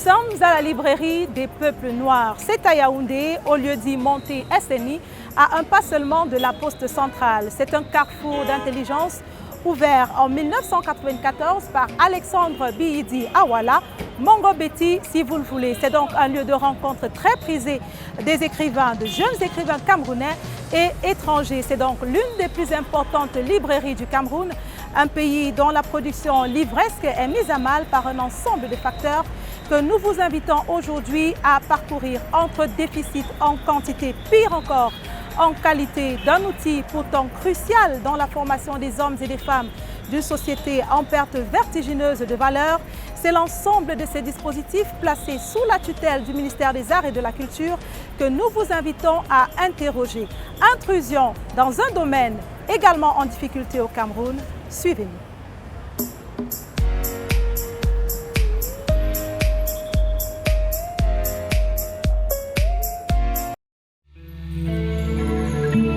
sommes à la librairie des peuples noirs. C'est à Yaoundé, au lieu dit Monté SNI, à un pas seulement de la poste centrale. C'est un carrefour d'intelligence ouvert en 1994 par Alexandre Biyidi Awala, Mongo Betty si vous le voulez. C'est donc un lieu de rencontre très prisé des écrivains, de jeunes écrivains camerounais et étrangers. C'est donc l'une des plus importantes librairies du Cameroun, un pays dont la production livresque est mise à mal par un ensemble de facteurs que nous vous invitons aujourd'hui à parcourir entre déficit en quantité, pire encore, en qualité d'un outil pourtant crucial dans la formation des hommes et des femmes d'une société en perte vertigineuse de valeur. C'est l'ensemble de ces dispositifs placés sous la tutelle du ministère des Arts et de la Culture que nous vous invitons à interroger. Intrusion dans un domaine également en difficulté au Cameroun. Suivez-nous.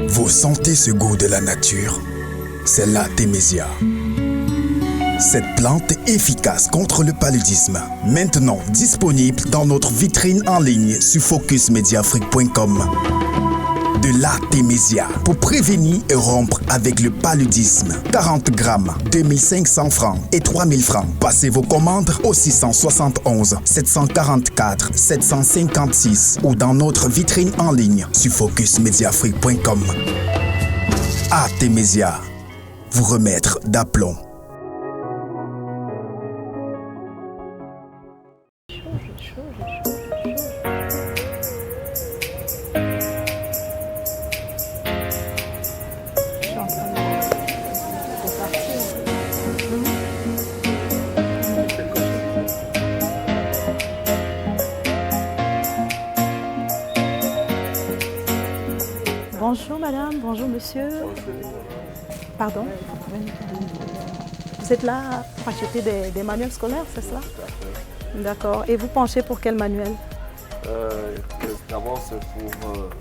Vous sentez ce goût de la nature? C'est l'Artémisia. Cette plante efficace contre le paludisme, maintenant disponible dans notre vitrine en ligne sur focusmediafrique.com. De l'Artémisia pour prévenir et rompre avec le paludisme. 40 grammes, 2500 francs et 3000 francs. Passez vos commandes au 671 744 756 ou dans notre vitrine en ligne sur focusmediafrique.com. Artémisia, vous remettre d'aplomb. Bonjour madame, bonjour monsieur. Pardon? Vous êtes là pour acheter des manuels scolaires, c'est cela? D'accord. Et vous penchez pour quel manuel? D'abord c'est pour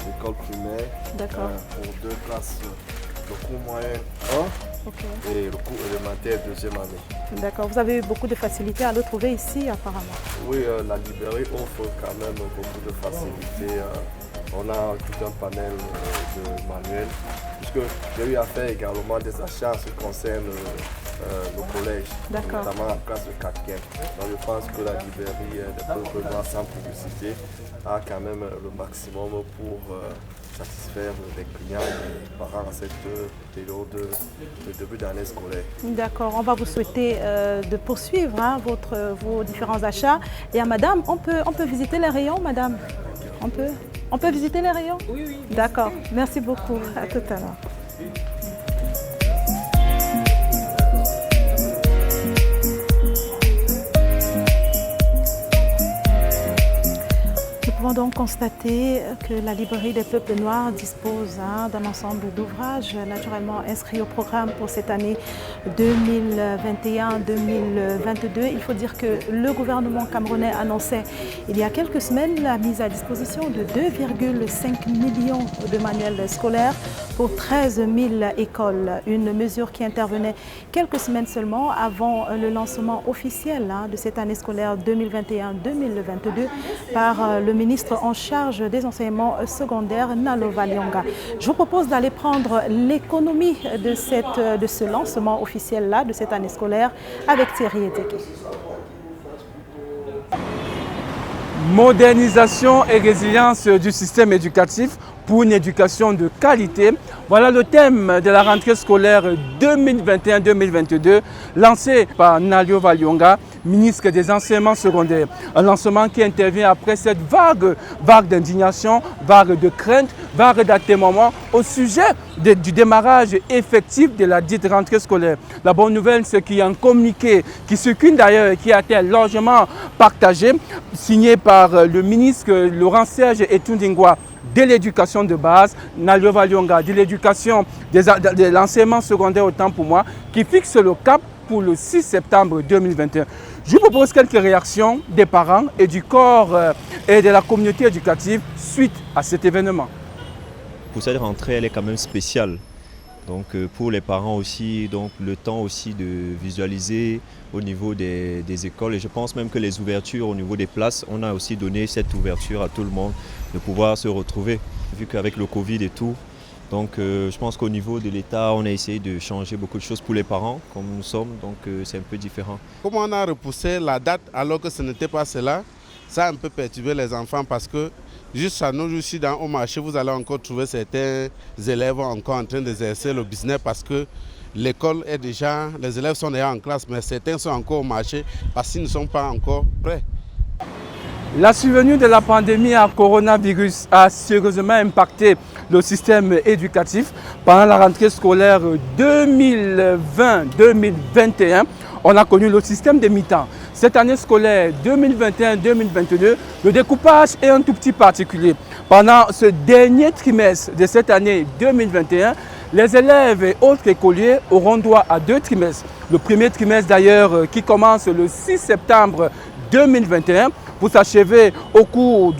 l'école primaire. D'accord. Pour deux classes, le cours moyen 1 Okay. et le cours élémentaire deuxième année. D'accord. Vous avez eu beaucoup de facilité à le trouver ici apparemment? Oui, la librairie offre quand même beaucoup de facilité. On a tout un panel de manuels, puisque j'ai eu à faire également des achats en ce qui concerne le collège, notamment la classe de 4e. Donc je pense que la librairie des peuples noirs sans publicité a quand même le maximum pour satisfaire les clients et les parents à cette période de début d'année scolaire. D'accord, on va vous souhaiter de poursuivre vos différents achats. Et à madame, on peut visiter les rayons, madame? On peut visiter les rayons? Oui, oui. D'accord, merci beaucoup. À tout à l'heure. Nous pouvons donc constater que la librairie des peuples noirs dispose d'un ensemble d'ouvrages naturellement inscrits au programme pour cette année 2021-2022. Il faut dire que le gouvernement camerounais annonçait il y a quelques semaines la mise à disposition de 2,5 millions de manuels scolaires pour 13 000 écoles. Une mesure qui intervenait quelques semaines seulement avant le lancement officiel de cette année scolaire 2021-2022 par le ministre en charge des enseignements secondaires, Nalo Valionga. Je vous propose d'aller prendre l'économie de ce lancement officiel-là, de cette année scolaire, avec Thierry Eteke. Modernisation et résilience du système éducatif pour une éducation de qualité. Voilà le thème de la rentrée scolaire 2021-2022 lancé par Nalo Valionga, ministre des enseignements secondaires. Un lancement qui intervient après cette vague d'indignation, vague de crainte, vague d'atermoiement au sujet du démarrage effectif de la dite rentrée scolaire. La bonne nouvelle, c'est qu'il y a un communiqué qui circule d'ailleurs et qui a été largement partagé, signé par le ministre Laurent-Serge Etundingwa de l'éducation de base, Nalo Valionga de l'éducation de l'enseignement secondaire autant pour moi, qui fixe le cap pour le 6 septembre 2021. Je vous propose quelques réactions des parents et du corps et de la communauté éducative suite à cet événement. Pour cette rentrée, elle est quand même spéciale. Donc pour les parents aussi, donc le temps aussi de visualiser au niveau des écoles. Et je pense même que les ouvertures au niveau des places, on a aussi donné cette ouverture à tout le monde de pouvoir se retrouver. Vu qu'avec le Covid et tout, donc je pense qu'au niveau de l'État, on a essayé de changer beaucoup de choses pour les parents, comme nous sommes, donc c'est un peu différent. Comme on a repoussé la date alors que ce n'était pas cela, ça a un peu perturbé les enfants parce que juste à nos jours ici dans au marché, vous allez encore trouver certains élèves encore en train d'exercer le business parce que l'école est déjà, les élèves sont déjà en classe, mais certains sont encore au marché parce qu'ils ne sont pas encore prêts. La survenue de la pandémie à coronavirus a sérieusement impacté le système éducatif. Pendant la rentrée scolaire 2020-2021, on a connu le système des mi-temps. Cette année scolaire 2021-2022, le découpage est un tout petit particulier. Pendant ce dernier trimestre de cette année 2021, les élèves et autres écoliers auront droit à 2 trimestres. Le premier trimestre d'ailleurs qui commence le 6 septembre 2021 pour s'achever autour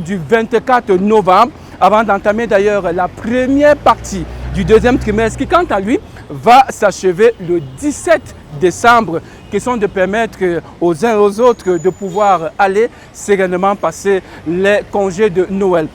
du 24 novembre, avant d'entamer d'ailleurs la première partie du deuxième trimestre qui, quant à lui, va s'achever le 17 décembre, question de permettre aux uns et aux autres de pouvoir aller sereinement passer les congés de Noël.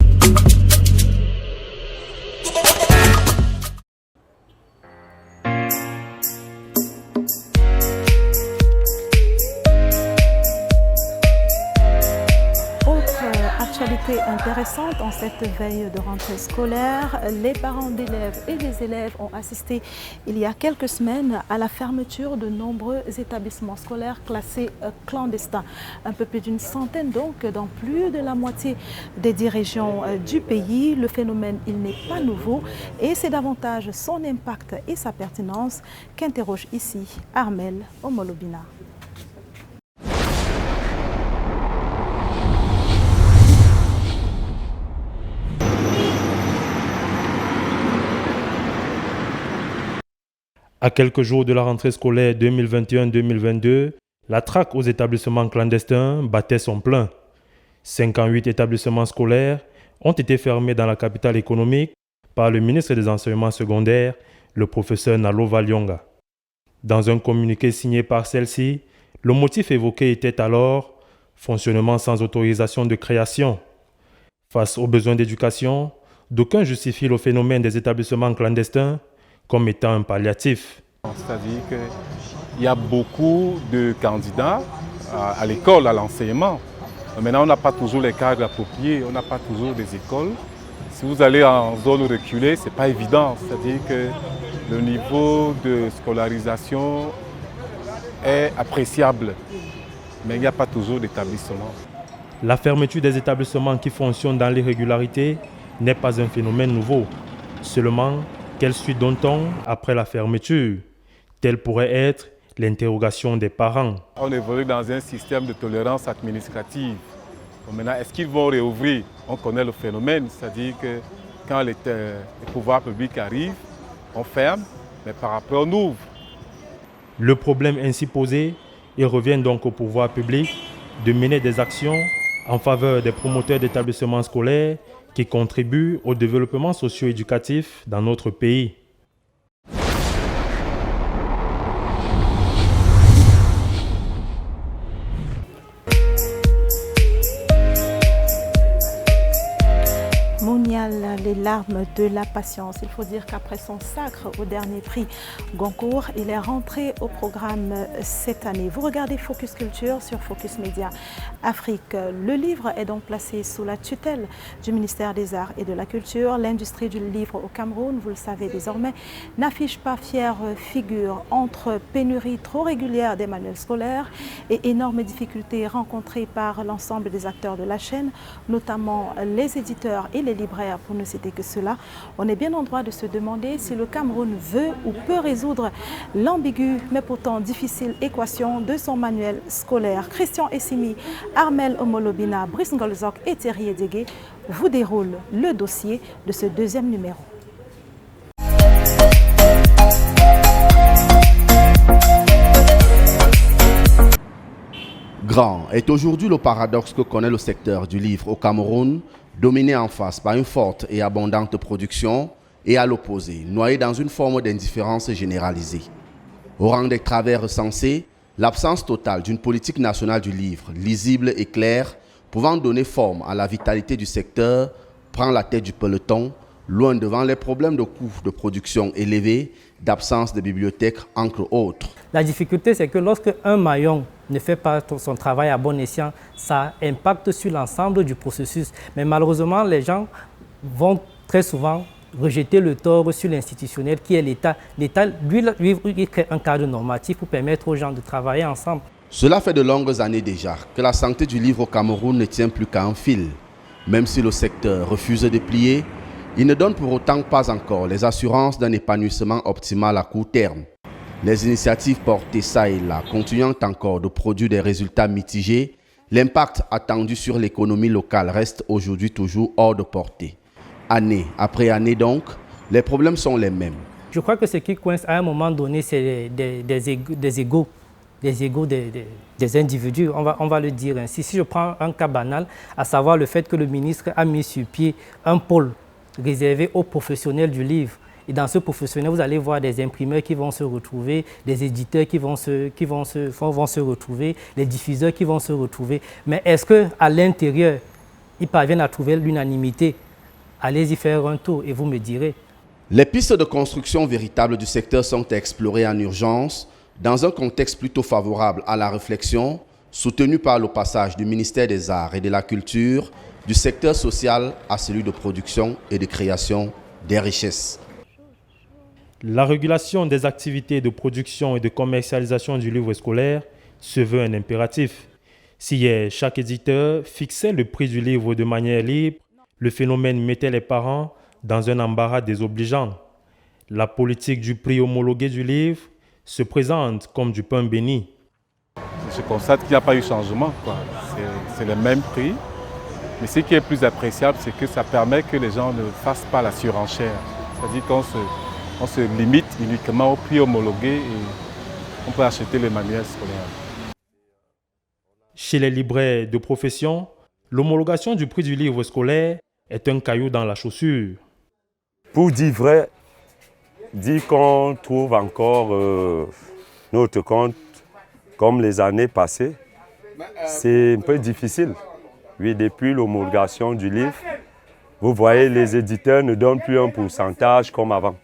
Actualité intéressante en cette veille de rentrée scolaire, les parents d'élèves et les élèves ont assisté il y a quelques semaines à la fermeture de nombreux établissements scolaires classés clandestins. Un peu plus d'une centaine donc dans plus de la moitié des 10 régions du pays. Le phénomène, il n'est pas nouveau et c'est davantage son impact et sa pertinence qu'interroge ici Armel Omolobina. À quelques jours de la rentrée scolaire 2021-2022, la traque aux établissements clandestins battait son plein. 58 établissements scolaires ont été fermés dans la capitale économique par le ministre des Enseignements secondaires, le professeur Nalo Valyonga. Dans un communiqué signé par celle-ci, le motif évoqué était alors « fonctionnement sans autorisation de création ». Face aux besoins d'éducation, d'aucuns justifient le phénomène des établissements clandestins comme étant un palliatif. C'est-à-dire qu'il y a beaucoup de candidats à l'école, à l'enseignement. Maintenant, on n'a pas toujours les cadres appropriés, on n'a pas toujours des écoles. Si vous allez en zone reculée, ce n'est pas évident. C'est-à-dire que le niveau de scolarisation est appréciable, mais il n'y a pas toujours d'établissement. La fermeture des établissements qui fonctionnent dans l'irrégularité n'est pas un phénomène nouveau. Seulement, quelle suite donne-t-on après la fermeture? Telle pourrait être l'interrogation des parents. On évolue dans un système de tolérance administrative. Maintenant, est-ce qu'ils vont réouvrir? On connaît le phénomène, c'est-à-dire que quand les pouvoirs publics arrivent, on ferme, mais par après on ouvre. Le problème ainsi posé, il revient donc au pouvoir public de mener des actions en faveur des promoteurs d'établissements scolaires qui contribuent au développement socio-éducatif dans notre pays. Monial, les larmes de la patience. Il faut dire qu'après son sacre au dernier prix Goncourt, il est rentré au programme cette année. Vous regardez Focus Culture sur Focus Média Afrique. Le livre est donc placé sous la tutelle du ministère des Arts et de la Culture. L'industrie du livre au Cameroun, vous le savez désormais, n'affiche pas fière figure entre pénurie trop régulière des manuels scolaires et énormes difficultés rencontrées par l'ensemble des acteurs de la chaîne, notamment les éditeurs et les libraires, pour ne citer que cela. On est bien en droit de se demander si le Cameroun veut ou peut résoudre l'ambiguë mais pourtant difficile équation de son manuel scolaire. Christian Essimi, Armel Omolobina, Brice Ngolzok et Thierry Edégué vous déroulent le dossier de ce deuxième numéro. Grand est aujourd'hui le paradoxe que connaît le secteur du livre au Cameroun, dominé en face par une forte et abondante production et à l'opposé, noyés dans une forme d'indifférence généralisée. Au rang des travers recensés, l'absence totale d'une politique nationale du livre, lisible et claire, pouvant donner forme à la vitalité du secteur, prend la tête du peloton, loin devant les problèmes de coûts de production élevés, d'absence de bibliothèques, entre autres. La difficulté, c'est que lorsque un maillon ne fait pas son travail à bon escient, ça impacte sur l'ensemble du processus. Mais malheureusement, les gens vont très souvent rejeter le tort sur l'institutionnel qui est l'État. L'État, lui, il crée un cadre normatif pour permettre aux gens de travailler ensemble. Cela fait de longues années déjà que la santé du livre au Cameroun ne tient plus qu'à un fil. Même si le secteur refuse de plier, il ne donne pour autant pas encore les assurances d'un épanouissement optimal à court terme. Les initiatives portées ça et là continuant encore de produire des résultats mitigés, l'impact attendu sur l'économie locale reste aujourd'hui toujours hors de portée. Année après année donc, les problèmes sont les mêmes. Je crois que ce qui coince à un moment donné, c'est des égos des individus, on va le dire ainsi. Si je prends un cas banal, à savoir le fait que le ministre a mis sur pied un pôle réservé aux professionnels du livre. Et dans ce professionnel, vous allez voir des imprimeurs qui vont se retrouver, des éditeurs qui vont se retrouver, les diffuseurs qui vont se retrouver. Mais est-ce qu'à l'intérieur, ils parviennent à trouver l'unanimité? Allez-y faire un tour et vous me direz. Les pistes de construction véritables du secteur sont explorées en urgence, dans un contexte plutôt favorable à la réflexion, soutenu par le passage du ministère des Arts et de la Culture, du secteur social à celui de production et de création des richesses. La régulation des activités de production et de commercialisation du livre scolaire se veut un impératif. Si hier, chaque éditeur fixait le prix du livre de manière libre, le phénomène mettait les parents dans un embarras désobligeant. La politique du prix homologué du livre se présente comme du pain béni. Je constate qu'il n'y a pas eu de changement, quoi. C'est le même prix. Mais ce qui est plus appréciable, c'est que ça permet que les gens ne fassent pas la surenchère. C'est-à-dire qu'on se limite uniquement au prix homologué et on peut acheter les manuels scolaires. Chez les libraires de profession, l'homologation du prix du livre scolaire est un caillou dans la chaussure. Pour dire vrai, dire qu'on trouve encore notre compte comme les années passées, c'est un peu difficile. Oui, depuis l'homologation du livre, vous voyez, les éditeurs ne donnent plus un pourcentage comme avant.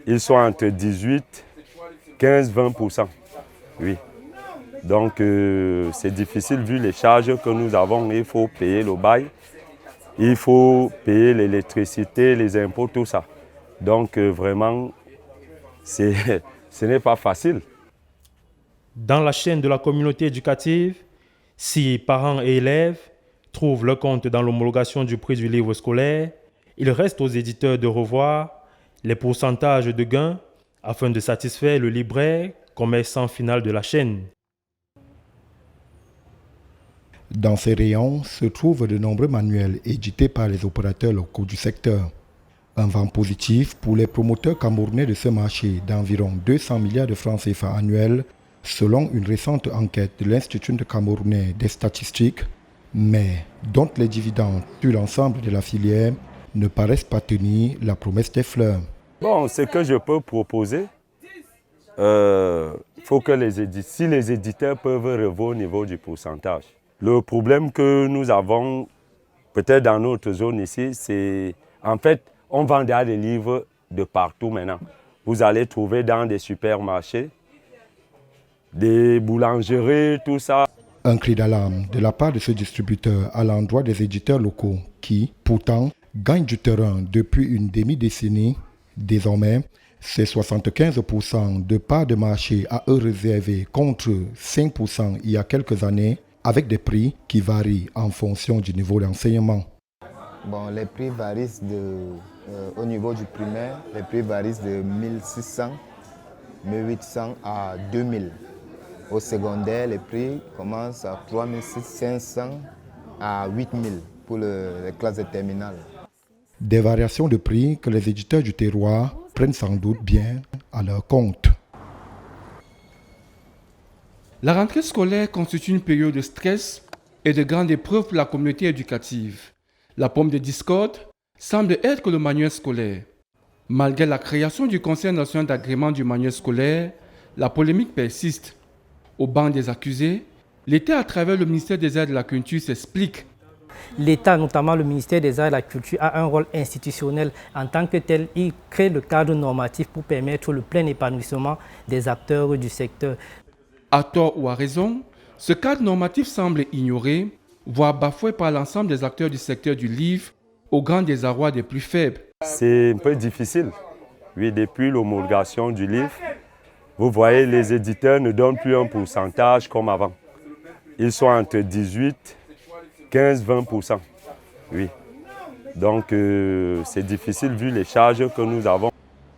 Ils sont entre 18, 15, 20%. Oui. Donc, c'est difficile vu les charges que nous avons. Il faut payer le bail, il faut payer l'électricité, les impôts, tout ça. Donc, vraiment, ce n'est pas facile. Dans la chaîne de la communauté éducative, si parents et élèves trouvent leur compte dans l'homologation du prix du livre scolaire, il reste aux éditeurs de revoir les pourcentages de gains afin de satisfaire le libraire, commerçant final de la chaîne. Dans ces rayons se trouvent de nombreux manuels édités par les opérateurs locaux du secteur. Un vent positif pour les promoteurs camerounais de ce marché d'environ 200 milliards de francs CFA annuels, selon une récente enquête de l'Institut camerounais des statistiques, mais dont les dividendes sur l'ensemble de la filière ne paraissent pas tenir la promesse des fleurs. Bon, ce que je peux proposer, faut que si les éditeurs peuvent revoir au niveau du pourcentage. Le problème que nous avons, peut-être dans notre zone ici, c'est en fait, on vend des livres de partout maintenant. Vous allez trouver dans des supermarchés, des boulangeries, tout ça. Un cri d'alarme de la part de ce distributeur à l'endroit des éditeurs locaux qui, pourtant, gagnent du terrain depuis une demi-décennie. Désormais, c'est 75% de parts de marché à eux réservées contre 5% il y a quelques années, avec des prix qui varient en fonction du niveau d'enseignement. Bon, les prix varient au niveau du primaire, les prix varient de 1600, 1800 à 2000. Au secondaire, les prix commencent à 3500 à 8000 pour les classes de terminale. Des variations de prix que les éditeurs du terroir prennent sans doute bien à leur compte. La rentrée scolaire constitue une période de stress et de grande épreuve pour la communauté éducative. La pomme de discorde semble être le manuel scolaire. Malgré la création du Conseil national d'agrément du manuel scolaire, la polémique persiste. Au banc des accusés, l'État, à travers le ministère des Arts et de la Culture, s'explique. L'État, notamment le ministère des Arts et de la Culture, a un rôle institutionnel. En tant que tel, il crée le cadre normatif pour permettre le plein épanouissement des acteurs du secteur. À tort ou à raison, ce cadre normatif semble ignoré, voire bafoué par l'ensemble des acteurs du secteur du livre, au grand désarroi des plus faibles. C'est un peu difficile. Oui, depuis l'homologation du livre, vous voyez, les éditeurs ne donnent plus un pourcentage comme avant. Ils sont entre 18, 15, 20%. Oui. Donc, c'est difficile vu les charges que nous avons.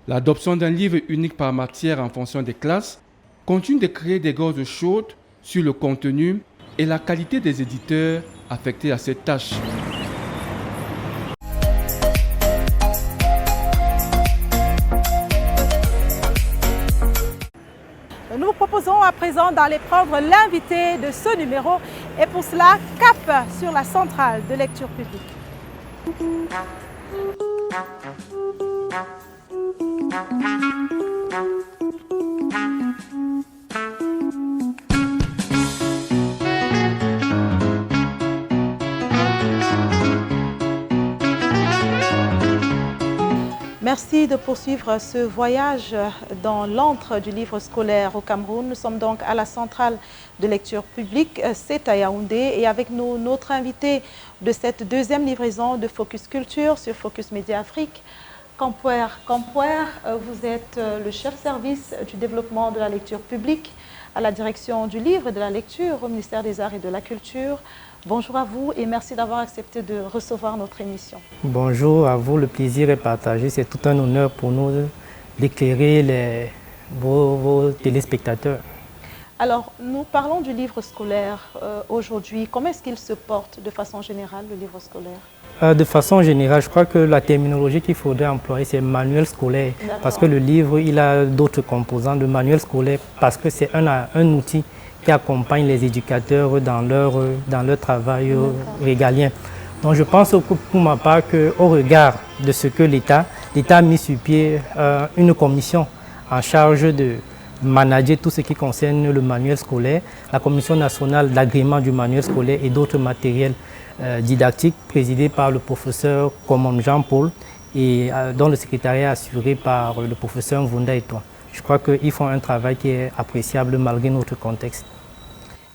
L'adoption d'un livre unique par matière en fonction des classes continue de créer des gorges chaudes sur le contenu et la qualité des éditeurs affectés à cette tâche. Nous vous proposons à présent d'aller prendre l'invité de ce numéro et pour cela, cap sur la centrale de lecture publique. Merci de poursuivre ce voyage dans l'antre du livre scolaire au Cameroun. Nous sommes donc à la centrale de lecture publique, c'est à Yaoundé, et avec nous notre invité de cette deuxième livraison de Focus Culture sur Focus Média Afrique, Campouer. Campouer, vous êtes le chef service du développement de la lecture publique à la direction du livre et de la lecture au ministère des Arts et de la Culture. Bonjour à vous et merci d'avoir accepté de recevoir notre émission. Bonjour à vous, le plaisir est partagé. C'est tout un honneur pour nous d'éclairer vos téléspectateurs. Alors, nous parlons du livre scolaire aujourd'hui. Comment est-ce qu'il se porte de façon générale, le livre scolaire? De façon générale, je crois que la terminologie qu'il faudrait employer, c'est manuel scolaire. Parce que le livre, il a d'autres composants. Le manuel scolaire, parce que c'est un outil qui accompagne les éducateurs dans leur travail régalien. Donc je pense pour ma part qu'au regard de ce que l'État a mis sur pied une commission en charge de manager tout ce qui concerne le manuel scolaire, la Commission nationale d'agrément du manuel scolaire et d'autres matériels didactiques présidée par le professeur Common Jean-Paul et dont le secrétariat est assuré par le professeur Mvunda Etoin. Je crois qu'ils font un travail qui est appréciable malgré notre contexte.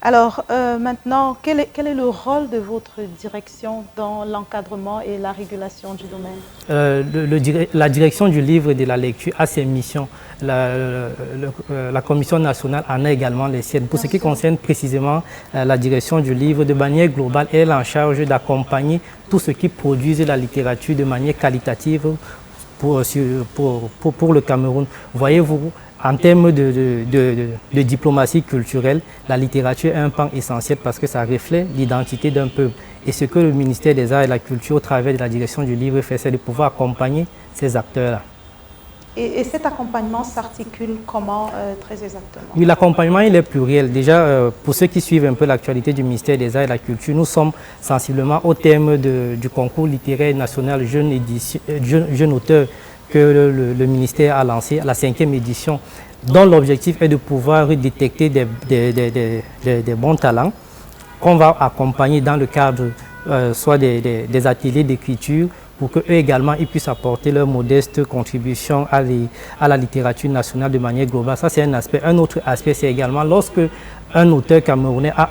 Alors maintenant, quel est le rôle de votre direction dans l'encadrement et la régulation du domaine? La direction du livre et de la lecture a ses missions. La Commission nationale en a également les siennes. Pour ce qui concerne précisément la direction du livre, de manière globale, elle est en charge d'accompagner tout ce qui produise la littérature de manière qualitative pour le Cameroun. Voyez-vous, en termes de diplomatie culturelle, la littérature est un pan essentiel parce que ça reflète l'identité d'un peuple. Et ce que le ministère des Arts et de la Culture, au travers de la direction du livre, fait, c'est de pouvoir accompagner ces acteurs-là. Et cet accompagnement s'articule comment très exactement? Oui, l'accompagnement il est pluriel. Déjà, pour ceux qui suivent un peu l'actualité du ministère des Arts et de la Culture, nous sommes sensiblement au terme du concours littéraire national jeune auteur que le ministère a lancé à la 5e édition, dont l'objectif est de pouvoir détecter des bons talents qu'on va accompagner dans le cadre soit des ateliers d'écriture pour qu'eux également ils puissent apporter leur modeste contribution à la littérature nationale de manière globale. Ça, c'est un aspect. Un autre aspect, c'est également lorsque un auteur camerounais a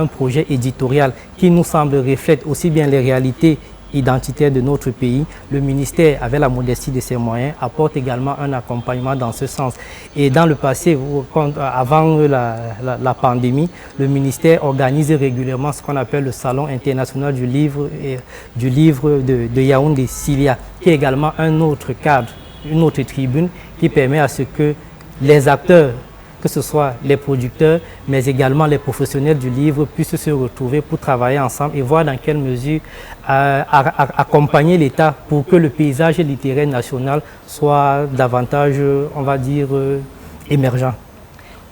un projet éditorial qui nous semble reflète aussi bien les réalités identitaire de notre pays, le ministère, avec la modestie de ses moyens, apporte également un accompagnement dans ce sens. Et dans le passé, avant la pandémie, le ministère organise régulièrement ce qu'on appelle le Salon international du livre de Yaoundé, Silia, qui est également un autre cadre, une autre tribune qui permet à ce que les acteurs, que ce soit les producteurs, mais également les professionnels du livre puissent se retrouver pour travailler ensemble et voir dans quelle mesure accompagner l'État pour que le paysage littéraire national soit davantage, on va dire, émergent.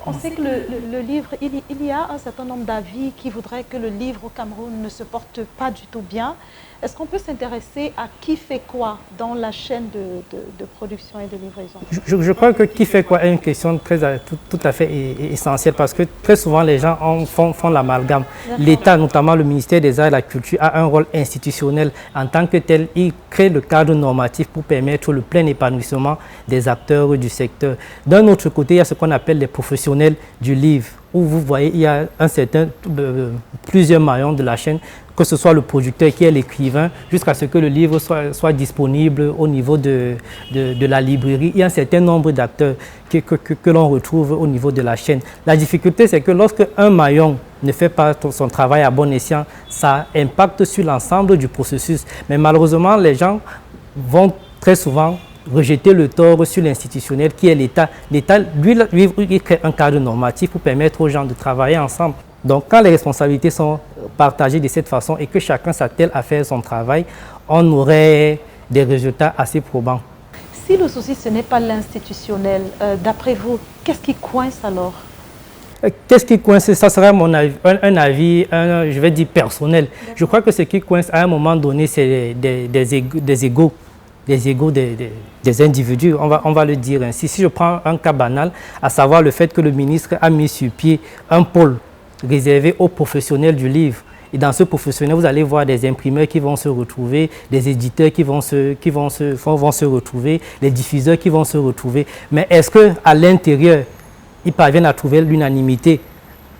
On sait que le livre, il y a un certain nombre d'avis qui voudraient que le livre au Cameroun ne se porte pas du tout bien. Est-ce qu'on peut s'intéresser à qui fait quoi dans la chaîne de production et de livraison? Je crois que qui fait quoi est une question tout à fait essentielle parce que très souvent les gens font l'amalgame. L'État, notamment le ministère des Arts et de la Culture, a un rôle institutionnel en tant que tel. Il crée le cadre normatif pour permettre le plein épanouissement des acteurs du secteur. D'un autre côté, il y a ce qu'on appelle les professionnels du livre, où vous voyez, il y a plusieurs maillons de la chaîne, que ce soit le producteur qui est l'écrivain, jusqu'à ce que le livre soit disponible au niveau de la librairie. Il y a un certain nombre d'acteurs que l'on retrouve au niveau de la chaîne. La difficulté, c'est que lorsque un maillon ne fait pas son travail à bon escient, ça impacte sur l'ensemble du processus. Mais malheureusement, les gens vont très souvent rejeter le tort sur l'institutionnel qui est l'État. L'État, lui, il crée un cadre normatif pour permettre aux gens de travailler ensemble. Donc, quand les responsabilités sont partagées de cette façon et que chacun s'attelle à faire son travail, on aurait des résultats assez probants. Si le souci, ce n'est pas l'institutionnel, d'après vous, qu'est-ce qui coince alors? Qu'est-ce qui coince? Ça serait mon avis, un avis, je vais dire personnel. Je crois que ce qui coince à un moment donné, c'est des égos des individus, on va le dire ainsi. Si je prends un cas banal, à savoir le fait que le ministre a mis sur pied un pôle réservé aux professionnels du livre. Et dans ce professionnel, vous allez voir des imprimeurs qui vont se retrouver, des éditeurs qui vont se retrouver, les diffuseurs qui vont se retrouver. Mais est-ce qu'à l'intérieur, ils parviennent à trouver l'unanimité?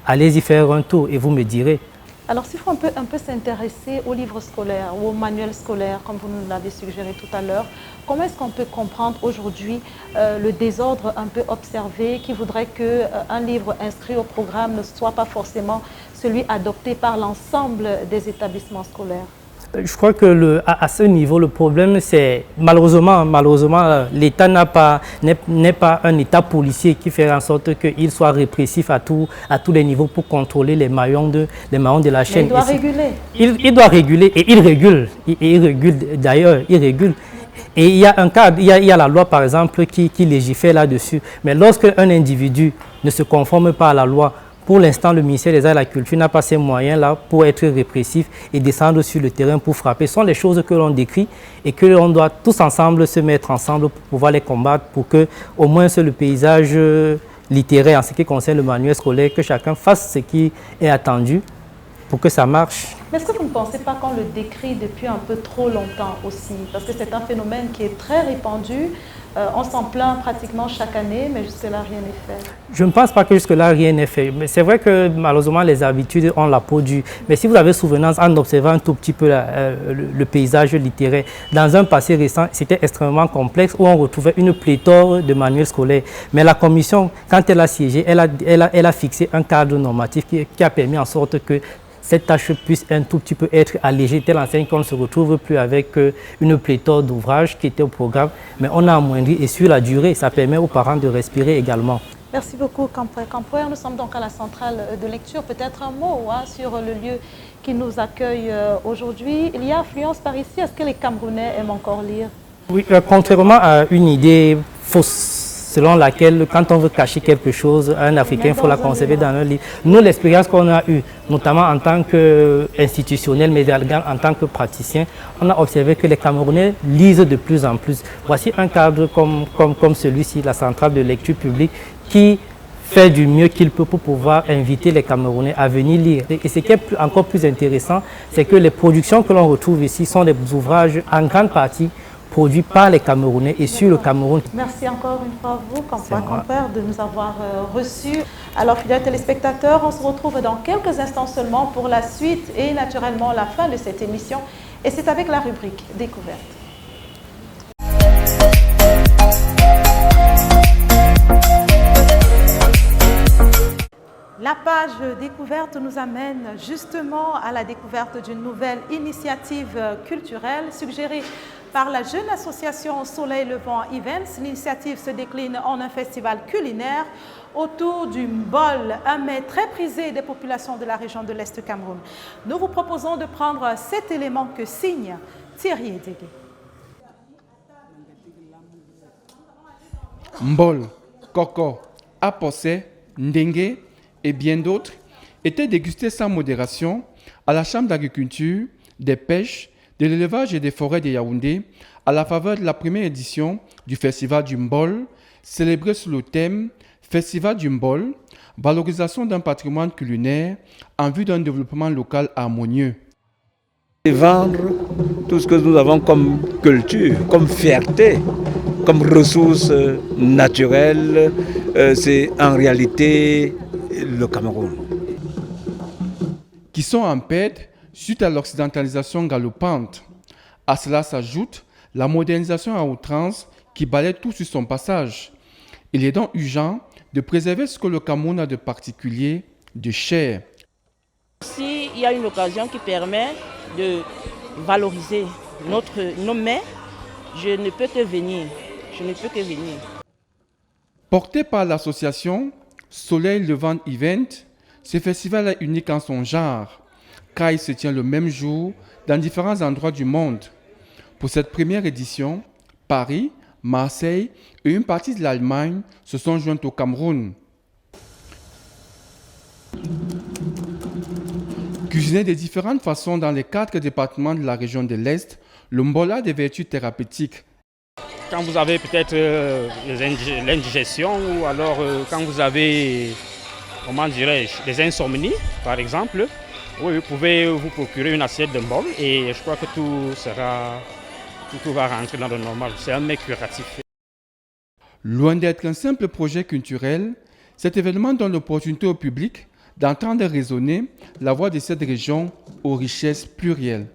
Allez-y faire un tour et vous me direz. Alors, s'il faut un peu s'intéresser aux livres scolaires ou aux manuels scolaires, comme vous nous l'avez suggéré tout à l'heure, comment est-ce qu'on peut comprendre aujourd'hui le désordre un peu observé qui voudrait qu'un livre inscrit au programme ne soit pas forcément celui adopté par l'ensemble des établissements scolaires? Je crois que à ce niveau, le problème, c'est malheureusement l'État n'est pas un État policier qui fait en sorte qu'il soit répressif à tous les niveaux pour contrôler les maillons de la chaîne. Mais il doit réguler. Il doit réguler et il régule. Il régule d'ailleurs, il régule. Et il y a un cadre, il y a la loi par exemple qui légifère là-dessus. Mais lorsque un individu ne se conforme pas à la loi, pour l'instant, le ministère des Arts et de la Culture n'a pas ces moyens-là pour être répressif et descendre sur le terrain pour frapper. Ce sont les choses que l'on décrit et que l'on doit tous ensemble se mettre ensemble pour pouvoir les combattre, pour que au moins sur le paysage littéraire, en ce qui concerne le manuel scolaire, que chacun fasse ce qui est attendu pour que ça marche. Mais est-ce que vous ne pensez pas qu'on le décrit depuis un peu trop longtemps aussi? Parce que c'est un phénomène qui est très répandu. On s'en plaint pratiquement chaque année, mais jusque-là, rien n'est fait. Je ne pense pas que jusque-là, rien n'est fait. Mais c'est vrai que malheureusement, les habitudes ont la peau dure. Mais si vous avez souvenance, en observant un tout petit peu le paysage littéraire, dans un passé récent, c'était extrêmement complexe où on retrouvait une pléthore de manuels scolaires. Mais la commission, quand elle a siégé, elle a fixé un cadre normatif qui a permis en sorte que cette tâche puisse un tout petit peu être allégée, telle enseigne qu'on ne se retrouve plus avec une pléthore d'ouvrages qui étaient au programme, mais on a amoindri et sur la durée, ça permet aux parents de respirer également. Merci beaucoup, Campoer. Nous sommes donc à la centrale de lecture. Peut-être un mot sur le lieu qui nous accueille aujourd'hui. Il y a affluence par ici. Est-ce que les Camerounais aiment encore lire? Oui, contrairement à une idée fausse, selon laquelle, quand on veut cacher quelque chose, un Africain, il faut la conserver dans un livre. Nous, l'expérience qu'on a eue, notamment en tant qu'institutionnel, mais également en tant que praticien, on a observé que les Camerounais lisent de plus en plus. Voici un cadre comme celui-ci, la centrale de lecture publique, qui fait du mieux qu'il peut pour pouvoir inviter les Camerounais à venir lire. Et ce qui est encore plus intéressant, c'est que les productions que l'on retrouve ici sont des ouvrages en grande partie produits par les Camerounais et sur le Cameroun. Merci encore une fois à vous, Campoer, de nous avoir reçus. Alors, fidèles téléspectateurs, on se retrouve dans quelques instants seulement pour la suite et naturellement la fin de cette émission. Et c'est avec la rubrique Découverte. La page découverte nous amène justement à la découverte d'une nouvelle initiative culturelle suggérée par la jeune association Soleil Levant Events. L'initiative se décline en un festival culinaire autour du mbol, un mets très prisé des populations de la région de l'Est du Cameroun. Nous vous proposons de prendre cet élément que signe Thierry Edégué. Mbol, coco, aposé, ndengue et bien d'autres étaient dégustés sans modération à la Chambre d'agriculture, des pêches, de l'élevage et des forêts de Yaoundé à la faveur de la première édition du Festival du Mbol, célébré sous le thème Festival du Mbol, valorisation d'un patrimoine culinaire en vue d'un développement local harmonieux. Et vendre tout ce que nous avons comme culture, comme fierté, comme ressources naturelles, c'est en réalité le Cameroun. Qui sont en perte suite à l'occidentalisation galopante. À cela s'ajoute la modernisation à outrance qui balaie tout sur son passage. Il est donc urgent de préserver ce que le Cameroun a de particulier, de cher. S'il y a une occasion qui permet de valoriser nos mets, je ne peux que venir. Je ne peux que venir. Porté par l'association Soleil Levant Event, ce festival est unique en son genre, car il se tient le même jour dans différents endroits du monde. Pour cette première édition, Paris, Marseille et une partie de l'Allemagne se sont joints au Cameroun. Cuisiné de différentes façons dans les 4 départements de la région de l'Est, le mbol a des vertus thérapeutiques. Quand vous avez peut-être l'indigestion ou alors quand vous avez, comment dirais-je, des insomnies par exemple, oui, vous pouvez vous procurer une assiette de mbol et je crois que tout va rentrer dans le normal. C'est un mets curatif. Loin d'être un simple projet culturel, cet événement donne l'opportunité au public d'entendre résonner la voix de cette région aux richesses plurielles.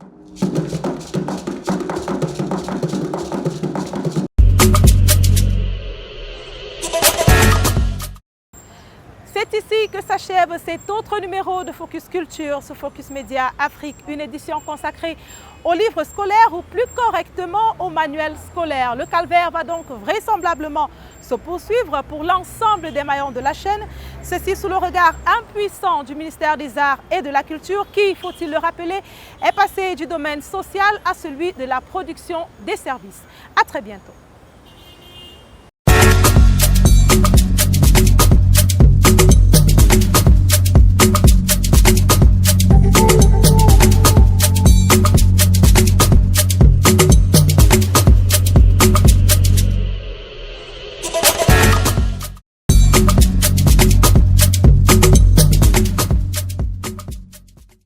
C'est ici que s'achève cet autre numéro de Focus Culture sur Focus Média Afrique, une édition consacrée aux livres scolaires ou plus correctement aux manuels scolaires. Le calvaire va donc vraisemblablement se poursuivre pour l'ensemble des maillons de la chaîne, ceci sous le regard impuissant du ministère des Arts et de la Culture qui, faut-il le rappeler, est passé du domaine social à celui de la production des services. À très bientôt.